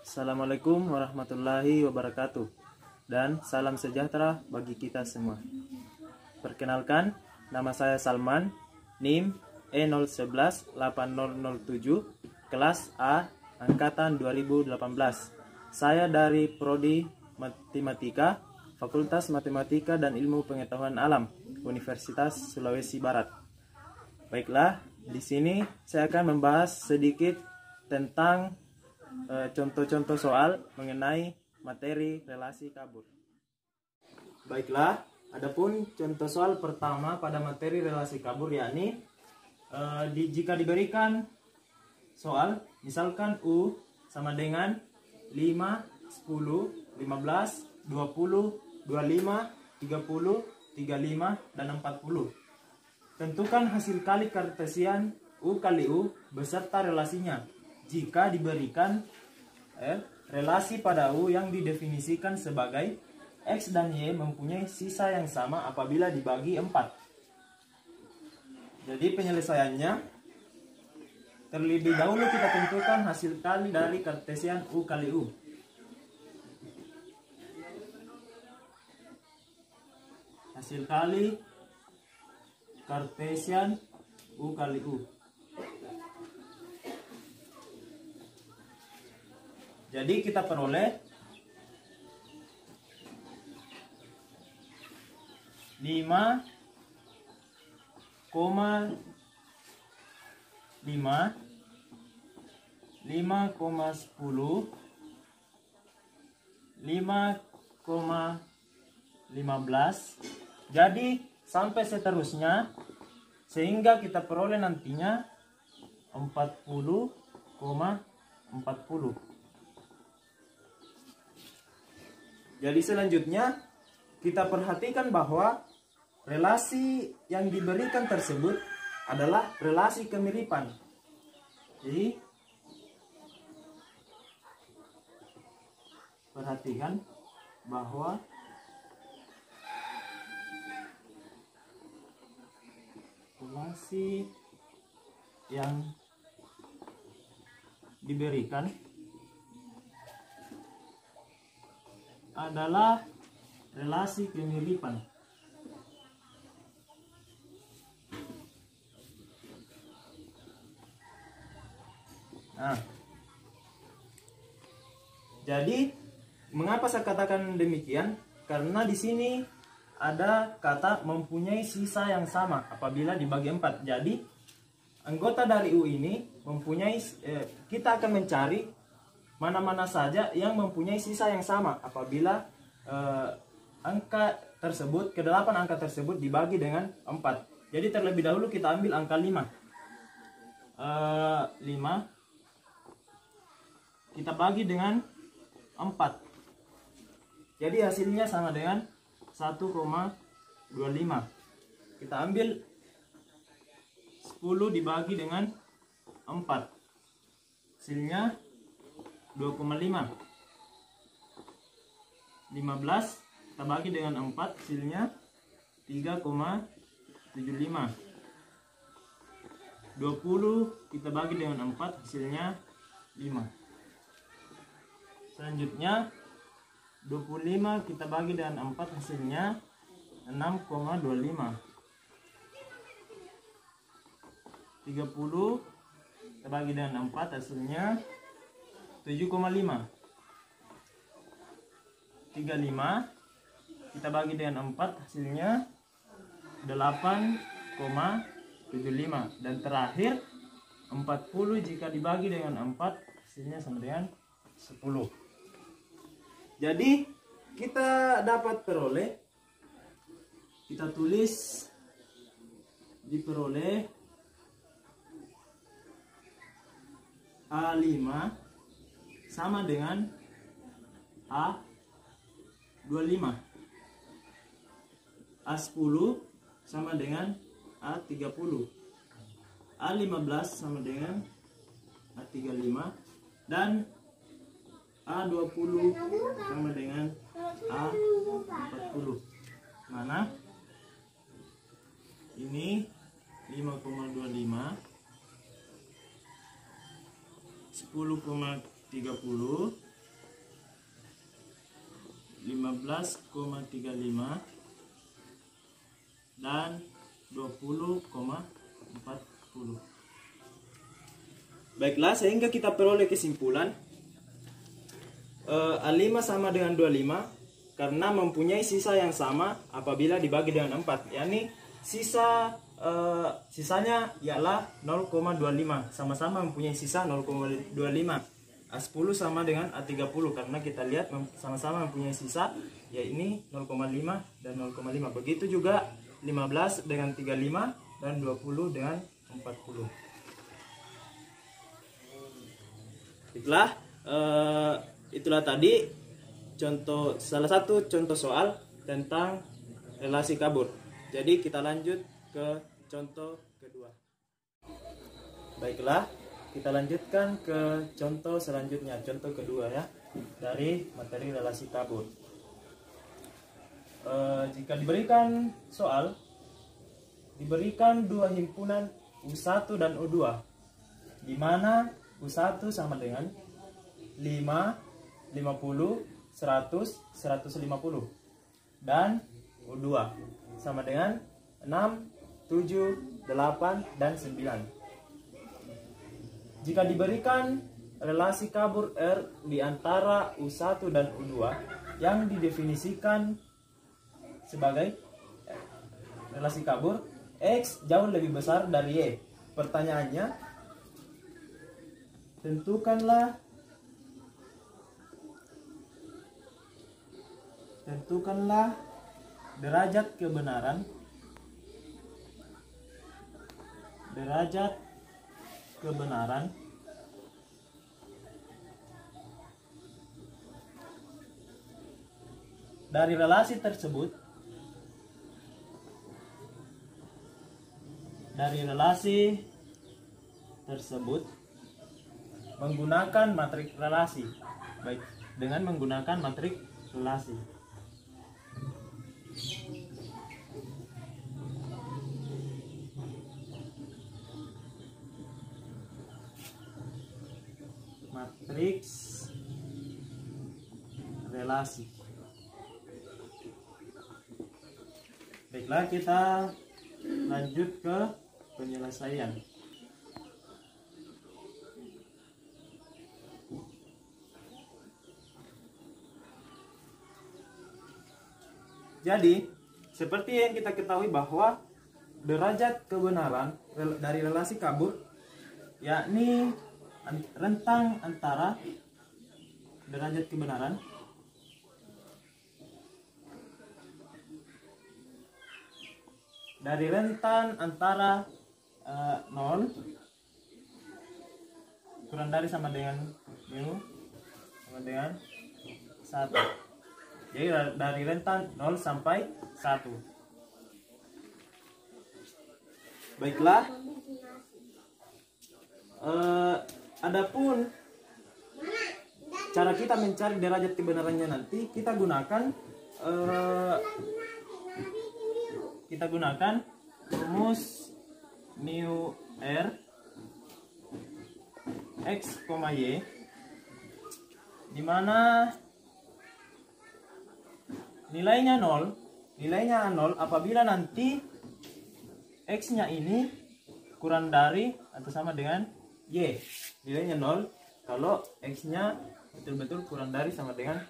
Assalamualaikum warahmatullahi wabarakatuh. Dan salam sejahtera bagi kita semua. Perkenalkan, nama saya Salman, NIM E0118007, kelas A, Angkatan 2018. Saya dari Prodi Matematika, Fakultas Matematika dan Ilmu Pengetahuan Alam, Universitas Sulawesi Barat. Baiklah, di sini saya akan membahas sedikit tentang contoh-contoh soal mengenai materi relasi kabur. Baiklah, adapun contoh soal pertama pada materi relasi kabur yakni jika diberikan soal, misalkan U sama dengan 5, 10, 15, 20, 25, 30, 35, dan 40. Tentukan hasil kali kartesian U kali U beserta relasinya jika diberikan relasi pada U yang didefinisikan sebagai X dan Y mempunyai sisa yang sama apabila dibagi 4. Jadi penyelesaiannya, terlebih dahulu kita tentukan hasil kali dari kartesian U kali U. Hasil kali kartesian U kali U. Jadi kita peroleh 5,5 5,10 5,15. Jadi sampai seterusnya sehingga kita peroleh nantinya 40,40. Jadi selanjutnya kita perhatikan bahwa relasi yang diberikan tersebut adalah relasi kemiripan. Jadi perhatikan bahwa relasi yang diberikan adalah relasi kemiripan. Nah, jadi mengapa saya katakan demikian? Karena di sini ada kata mempunyai sisa yang sama apabila dibagi 4. Jadi anggota dari U ini mempunyai, kita akan mencari mana-mana saja yang mempunyai sisa yang sama apabila angka tersebut, ke-8 angka tersebut dibagi dengan 4. Jadi terlebih dahulu kita ambil angka 5. 5 kita bagi dengan 4. Jadi hasilnya sama dengan 1,25. Kita ambil 10 dibagi dengan 4. Hasilnya 2,5. 15 kita bagi dengan 4, hasilnya 3,75. 20 kita bagi dengan 4, hasilnya 5. Selanjutnya 25 kita bagi dengan 4, hasilnya 6,25. 30 kita bagi dengan 4, hasilnya 7,5. 35 kita bagi dengan 4, hasilnya 8,75. Dan terakhir 40 jika dibagi dengan 4, hasilnya sama dengan 10. Jadi kita dapat peroleh, kita tulis diperoleh A5 sama dengan A25, A10 sama dengan A30, A15 sama dengan A35, dan A20 sama dengan A40. Mana? Ini 5,25, 10,30, 15,35 dan 20,40. Baiklah, sehingga kita peroleh kesimpulan A5 sama dengan 25 karena mempunyai sisa yang sama apabila dibagi dengan 4, yakni sisanya ialah 0,25, sama-sama mempunyai sisa 0,25. A10 sama dengan A30 karena kita lihat sama-sama mempunyai sisa, yaitu 0,5 dan 0,5. Begitu juga 15 dengan 35 dan 20 dengan 40. Itulah tadi salah satu contoh soal tentang relasi kabur. Jadi kita lanjut ke contoh kedua. Baiklah, kita lanjutkan ke contoh selanjutnya, contoh kedua ya, dari materi relasi kabur. Jika diberikan soal, diberikan dua himpunan U1 dan U2, di mana U1 sama dengan 5, 50, 100, 150, dan U2 sama dengan 6, 7, 8, dan 9. Jika diberikan relasi kabur R di antara U1 dan U2 yang didefinisikan sebagai relasi kabur X jauh lebih besar dari Y. Pertanyaannya, tentukanlah derajat kebenaran dari relasi tersebut menggunakan matriks relasi. Baik, dengan menggunakan matriks relasi. Matriks relasi. Baiklah, kita lanjut ke penyelesaian. Jadi, seperti yang kita ketahui bahwa derajat kebenaran dari relasi kabur yakni rentang antara derajat kebenaran dari rentan antara 0 kurang dari sama dengan mu sama dengan 1. Jadi dari rentan 0 sampai 1. Baiklah, adapun cara kita mencari derajat kebenarannya nanti kita gunakan rumus mu r x, y, di mana nilainya 0 apabila nanti x-nya ini kurang dari atau sama dengan y. Nilainya 0 kalau x-nya betul-betul kurang dari sama dengan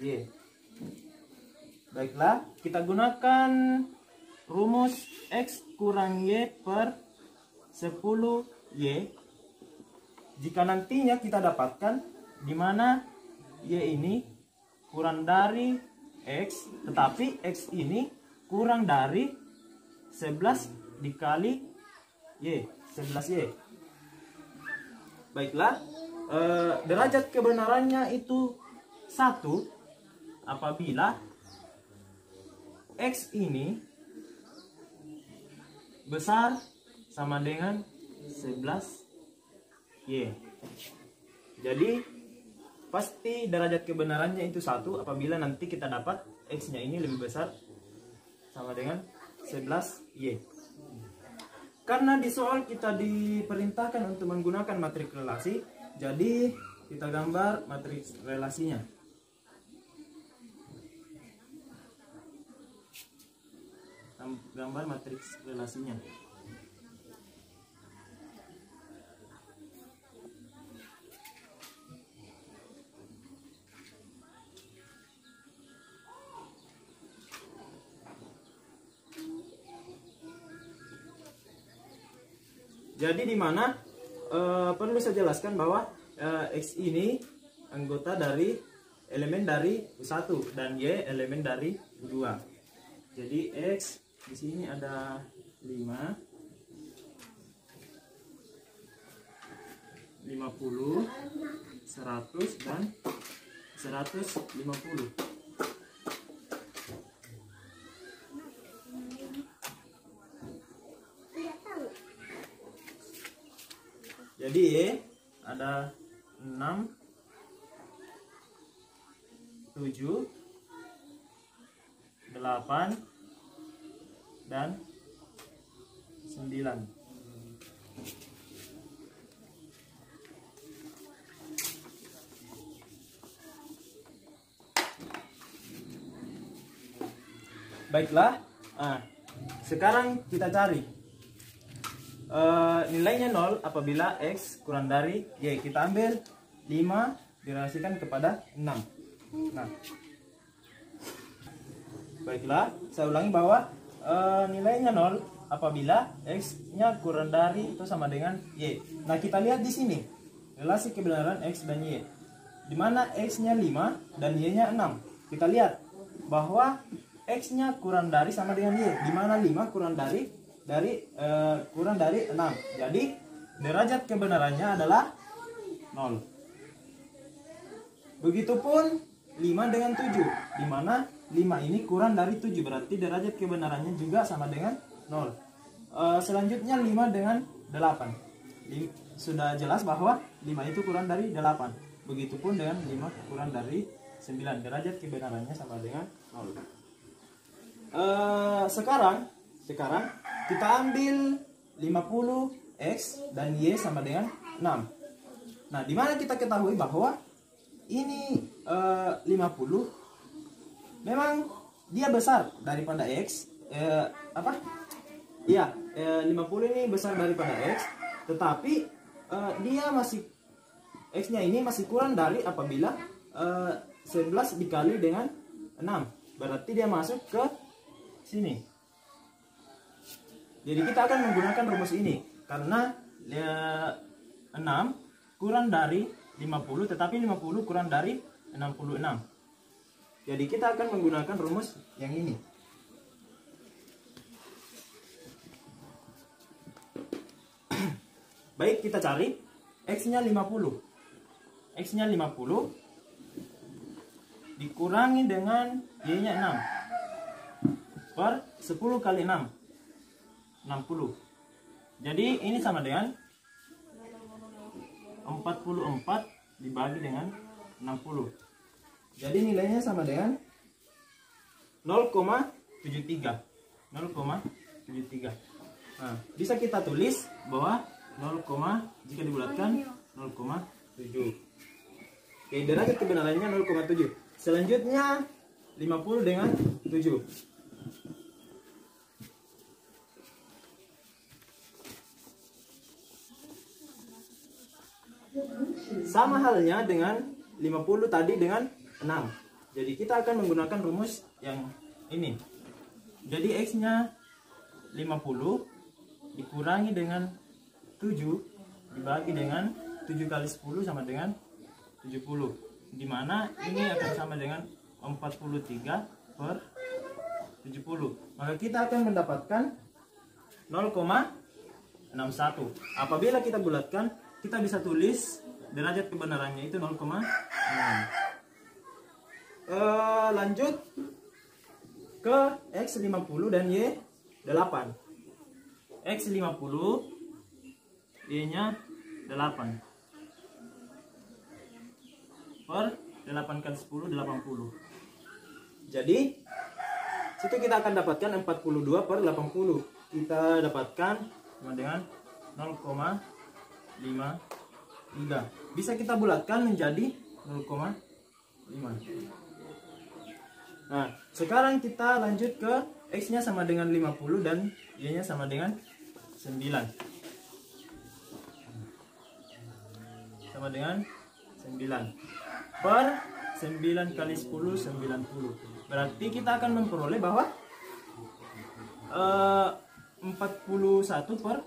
y. Baiklah, kita gunakan rumus x kurang y per 10y. Jika nantinya kita dapatkan di mana y ini kurang dari X, tetapi X ini kurang dari 11 dikali Y, 11Y. Baiklah, derajat kebenarannya itu 1 apabila X ini besar sama dengan 11Y. Jadi pasti derajat kebenarannya itu 1 apabila nanti kita dapat X-nya ini lebih besar sama dengan 11Y. Karena di soal kita diperintahkan untuk menggunakan matriks relasi, jadi kita gambar matriks relasinya. gambar matriks relasinya. Jadi di mana perlu saya jelaskan bahwa X ini anggota dari elemen dari U1 dan Y elemen dari U2. Jadi X di sini ada 5, 50, 100 dan 150. Jadi Y ada 6, 7, 8 dan 9. Baiklah, sekarang kita cari nilainya 0 apabila X kurang dari Y. Kita ambil 5 direlasikan kepada 6. Nah, baiklah, saya ulangi bahwa nilainya 0 apabila X-nya kurang dari atau sama dengan Y. Nah, kita lihat di sini relasi kebenaran X dan Y, di mana X-nya 5 dan Y-nya 6. Kita lihat bahwa X-nya kurang dari sama dengan Y, di mana 5 kurang dari 6. Jadi derajat kebenarannya adalah 0. Begitupun 5 dengan 7, di mana 5 ini kurang dari 7, berarti derajat kebenarannya juga sama dengan 0. Selanjutnya 5 dengan 8. Sudah jelas bahwa 5 itu kurang dari 8. Begitupun dengan 5 kurang dari 9, derajat kebenarannya sama dengan 0. Sekarang kita ambil 50 X dan Y sama dengan 6. Nah, di mana kita ketahui bahwa ini 50 memang dia besar daripada X. 50 ini besar daripada X, tetapi dia masih X-nya ini masih kurang dari apabila 11 dikali dengan 6. Berarti dia masuk ke sini. Jadi kita akan menggunakan rumus ini karena 6 kurang dari 50, tetapi 50 kurang dari 66. Jadi kita akan menggunakan rumus yang ini. Baik, kita cari X-nya 50. X-nya 50 dikurangi dengan Y-nya 6 per 10 kali 6. 60. Jadi ini sama dengan 44 dibagi dengan 60. Jadi nilainya sama dengan 0,73. 0,73. Nah, bisa kita tulis bahwa 0, jika dibulatkan 0,7. Oke, derajat kebenarannya 0,7. Selanjutnya 50 dengan 7. Sama halnya dengan 50 tadi dengan 6. Jadi kita akan menggunakan rumus yang ini. Jadi X-nya 50 dikurangi dengan 7 dibagi dengan 7 kali 10 sama dengan 70. Dimana ini akan sama dengan 43 per 70. Maka kita akan mendapatkan 0,61. Apabila kita bulatkan, kita bisa tulis derajat kebenarannya itu 0,6. Lanjut ke X 50 dan Y 8. X 50, Y nya 8 per 8 kali 10 80. Jadi situ kita akan dapatkan 42 per 80. Kita dapatkan sama dengan 0,53. Bisa kita bulatkan menjadi 0,5. Nah, sekarang kita lanjut ke X-nya sama dengan 50 dan Y-nya sama dengan 9. Sama dengan 9. Per 9 kali 10, 90. Berarti kita akan memperoleh bahwa 41 per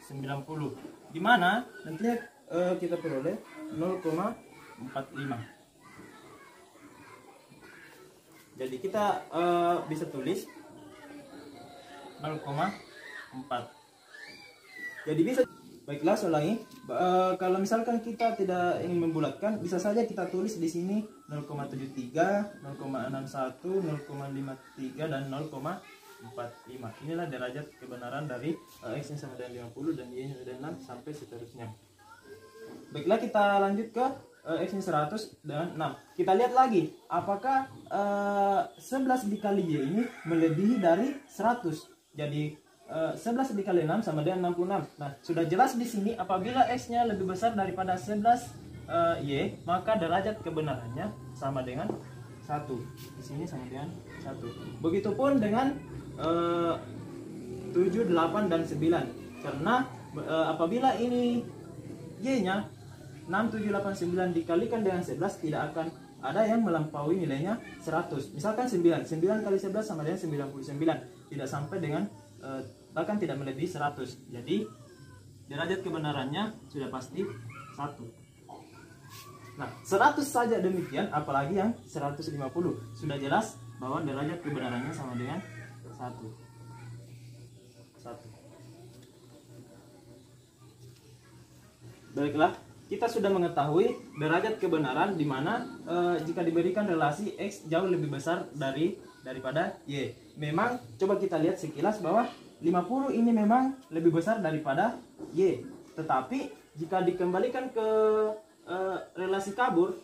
90. Dimana nanti kita peroleh 0,45. Jadi kita bisa tulis 0,4. Jadi bisa, baiklah saya ulangi. Kalau misalkan kita tidak ingin membulatkan, bisa saja kita tulis di sini 0,73, 0,61, 0,53 dan 0,45. Inilah derajat kebenaran dari X-nya sama dengan 50 dan Y-nya sama dengan 6 sampai seterusnya. Baiklah, kita lanjut ke X-nya 100 dengan 6. Kita lihat lagi apakah 11 dikali Y ini melebihi dari 100. Jadi 11 dikali 6 sama dengan 66. Nah, sudah jelas di sini apabila X-nya lebih besar daripada 11 Y, maka derajat kebenarannya sama dengan 1. Di sini sama dengan 1. Begitupun dengan 7, 8 dan 9. Karena apabila ini Y-nya 6, 7, 8, 9 dikalikan dengan 11, tidak akan ada yang melampaui nilainya 100. Misalkan 9 kali 11 sama dengan 99. Tidak sampai dengan bahkan tidak melebihi 100. Jadi derajat kebenarannya sudah pasti 1. Nah, 100 saja demikian, apalagi yang 150. Sudah jelas bahwa derajat kebenarannya sama dengan 1. Baiklah, kita sudah mengetahui derajat kebenaran di mana jika diberikan relasi X jauh lebih besar daripada Y. Memang coba kita lihat sekilas bahwa 50 ini memang lebih besar daripada Y. Tetapi jika dikembalikan ke relasi kabur,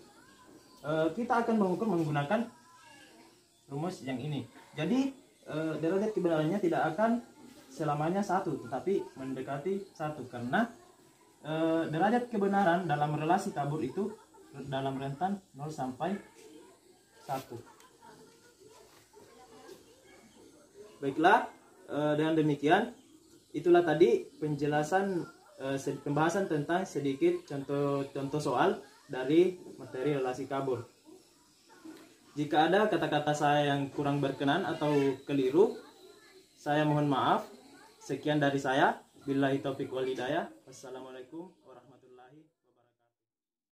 kita akan mengukur menggunakan rumus yang ini. Jadi derajat kebenarannya tidak akan selamanya 1, tetapi mendekati 1, karena derajat kebenaran dalam relasi kabur itu dalam rentan 0 sampai 1. Baiklah, dengan demikian itulah tadi penjelasan pembahasan tentang sedikit contoh soal dari materi relasi kabur. Jika ada kata-kata saya yang kurang berkenan atau keliru, saya mohon maaf. Sekian dari saya. Billahi taufiq wal hidayah. Wassalamualaikum.